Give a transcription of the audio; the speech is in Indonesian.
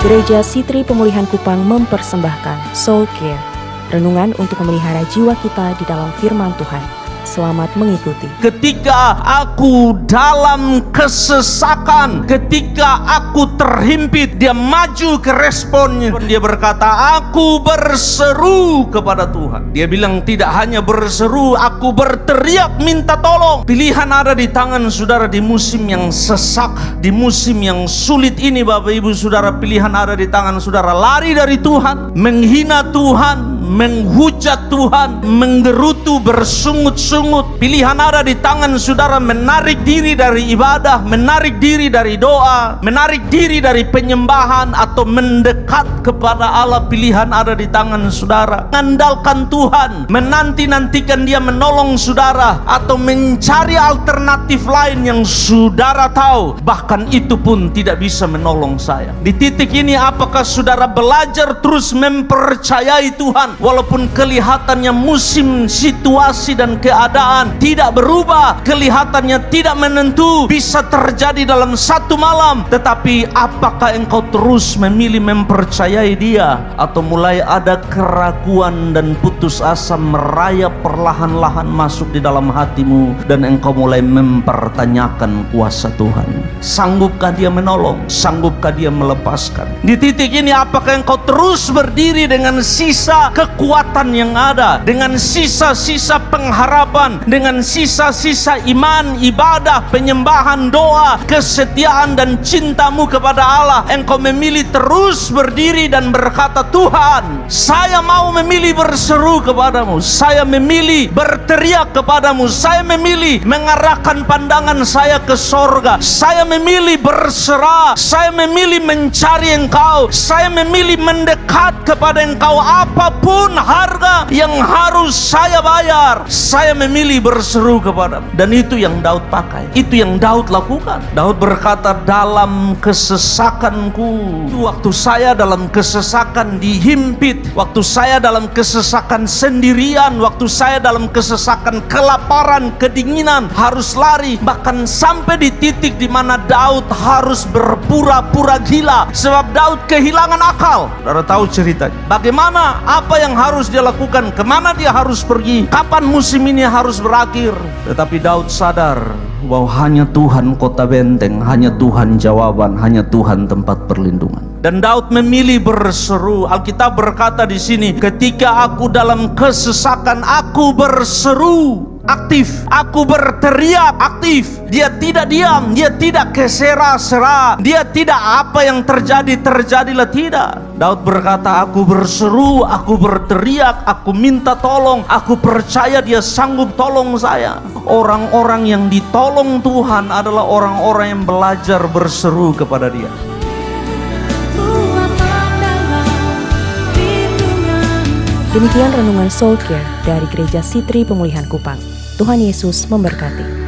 Gereja Sitri Pemulihan Kupang mempersembahkan Soul Care, renungan untuk memelihara jiwa kita di dalam firman Tuhan. Selamat mengikuti. Ketika aku dalam kesesakan, ketika aku terhimpit, dia maju ke responnya. Dia berkata, aku berseru kepada Tuhan. Dia bilang tidak hanya berseru, aku berteriak minta tolong. Pilihan ada di tangan saudara di musim yang sesak, di musim yang sulit ini Bapak Ibu Saudara. Pilihan ada di tangan saudara, lari dari Tuhan, menghina Tuhan, menghujat Tuhan, menggerutu, bersungut-sungut. Pilihan ada di tangan saudara, menarik diri dari ibadah, menarik diri dari doa, menarik diri dari penyembahan, atau mendekat kepada Allah. Pilihan ada di tangan saudara, mengandalkan Tuhan, menanti-nantikan dia menolong saudara, atau mencari alternatif lain yang saudara tahu bahkan itu pun tidak bisa menolong saya. Di titik ini apakah saudara belajar terus mempercayai Tuhan walaupun kelihatannya musim, situasi dan keadaan tidak berubah, kelihatannya tidak menentu, bisa terjadi dalam satu malam, tetapi apakah engkau terus memilih mempercayai dia, atau mulai ada keraguan dan putus asa merayap perlahan-lahan masuk di dalam hatimu, dan engkau mulai mempertanyakan kuasa Tuhan? Sanggupkah dia menolong? Sanggupkah dia melepaskan? Di titik ini apakah engkau terus berdiri dengan sisa kekuatan yang ada, dengan sisa-sisa pengharapan, dengan sisa-sisa iman, ibadah, penyembahan, doa, kesetiaan dan cintamu kepada Allah? Engkau memilih terus berdiri dan berkata, Tuhan, saya mau memilih berseru kepadamu, saya memilih berteriak kepadamu, saya memilih mengarahkan pandangan saya ke sorga, saya memilih berserah, saya memilih mencari engkau, saya memilih mendekat kepada engkau apapun harga yang harus saya bayar. Saya memilih berseru kepadamu. Dan itu yang Daud pakai, itu yang Daud lakukan. Daud berkata, dalam kesesakanku, waktu saya dalam kesesakan dihimpit, waktu saya dalam kesesakan sendirian, waktu saya dalam kesesakan kelaparan, kedinginan, harus lari, bahkan sampai di titik di mana Daud harus berpura-pura gila sebab Daud kehilangan akal. Saudara tahu ceritanya, bagaimana, apa yang harus dia lakukan, kemana dia harus pergi, kapan musim ini harus berakhir. Tetapi Daud sadar bahwa hanya Tuhan kota benteng, hanya Tuhan jawaban, hanya Tuhan tempat perlindungan. Dan Daud memilih berseru. Alkitab berkata di sini, ketika aku dalam kesesakan, aku berseru, aktif, aku berteriak, aktif. Dia tidak diam, dia tidak kesera-sera, dia tidak apa yang terjadi, terjadilah, tidak. Daud berkata, aku berseru, aku berteriak, aku minta tolong, aku percaya dia sanggup tolong saya. Orang-orang yang ditolong Tuhan adalah orang-orang yang belajar berseru kepada dia. Demikian renungan Soul Care dari Gereja Sitri Pemulihan Kupang. Tuhan Yesus memberkati.